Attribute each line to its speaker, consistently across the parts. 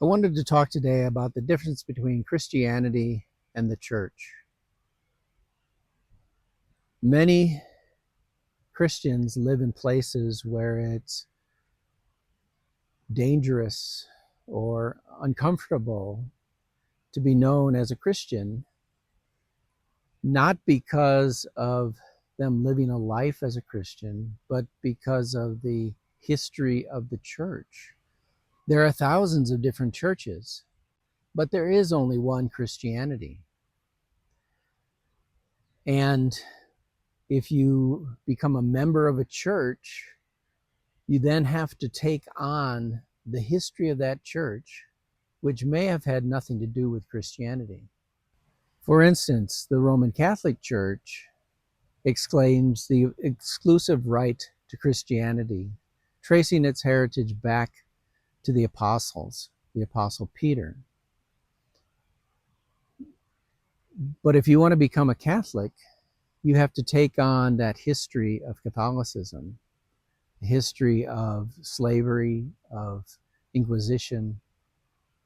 Speaker 1: I wanted to talk today about the difference between Christianity and the church. Many Christians live in places where it's dangerous or uncomfortable to be known as a Christian, not because of them living a life as a Christian, but because of the history of the church. There are thousands of different churches, but there is only one Christianity. And if you become a member of a church, you then have to take on the history of that church, which may have had nothing to do with Christianity. For instance, the Roman Catholic Church exclaims the exclusive right to Christianity, tracing its heritage back to the apostles, the Apostle Peter. But if you want to become a Catholic, you have to take on that history of Catholicism, the history of slavery, of Inquisition,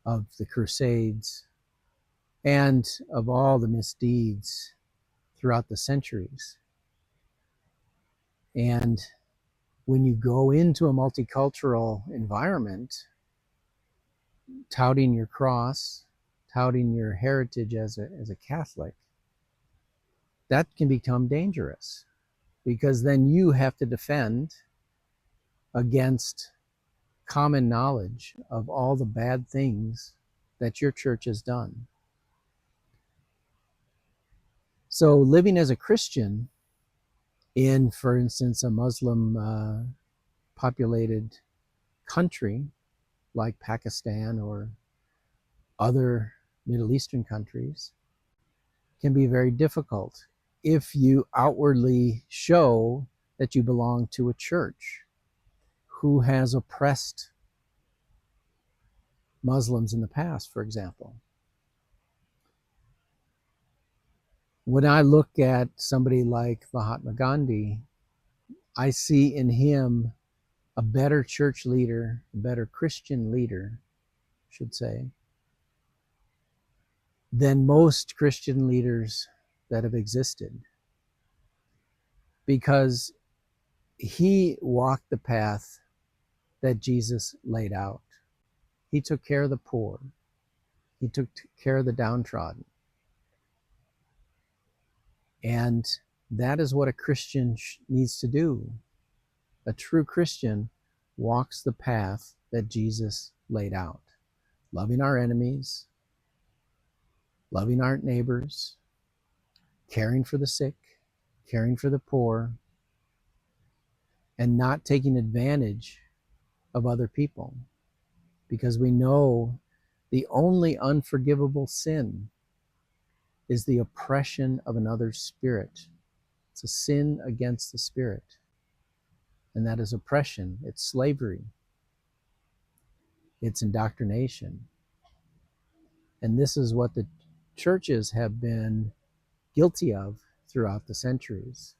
Speaker 1: of the Crusades, and of all the misdeeds throughout the centuries. And when you go into a multicultural environment, touting your cross, touting your heritage as a Catholic, that can become dangerous, because then you have to defend against common knowledge of all the bad things that your church has done. So living as a Christian in, for instance, a Muslim populated country like Pakistan or other Middle Eastern countries can be very difficult if you outwardly show that you belong to a church who has oppressed Muslims in the past, for example. When I look at somebody like Mahatma Gandhi, I see in him a better church leader, a better Christian leader, I should say, than most Christian leaders that have existed, because he walked the path that Jesus laid out. He took care of the poor. He took care of the downtrodden. And that is what a Christian needs to do. A true Christian walks the path that Jesus laid out, loving our enemies, loving our neighbors, caring for the sick, caring for the poor, and not taking advantage of other people. Because we know the only unforgivable sin is the oppression of another spirit. It's a sin against the spirit. And that is oppression. It's slavery. It's indoctrination. And this is what the churches have been guilty of throughout the centuries.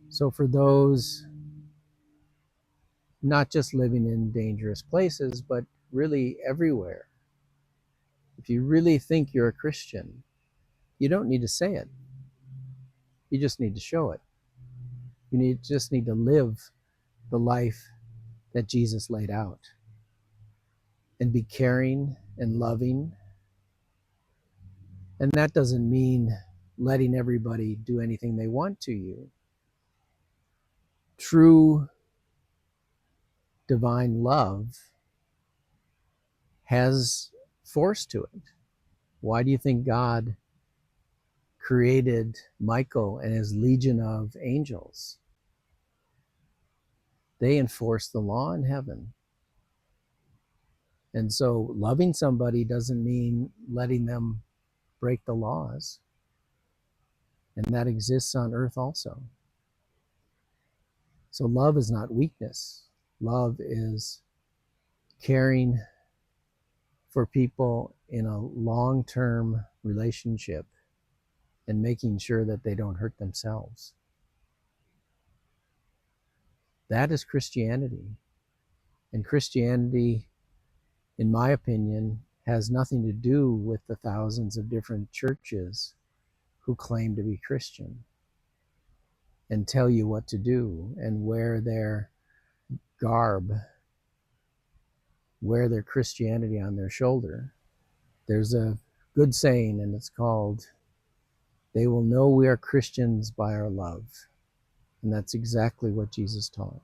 Speaker 1: So for those not just living in dangerous places, but really everywhere, if you really think you're a Christian, you don't need to say it. You just need to show it. You just need to live the life that Jesus laid out and be caring and loving. And that doesn't mean letting everybody do anything they want to you. True divine love has force to it. Why do you think God created Michael and his legion of angels? They enforce the law in heaven. And so loving somebody doesn't mean letting them break the laws. And that exists on earth also. So love is not weakness. Love is caring for people in a long-term relationship and making sure that they don't hurt themselves. That is Christianity. And Christianity in my opinion, has nothing to do with the thousands of different churches who claim to be Christian and tell you what to do and wear their garb, wear their Christianity on their shoulder. There's a good saying, and it's called, "They will know we are Christians by our love." And that's exactly what Jesus taught.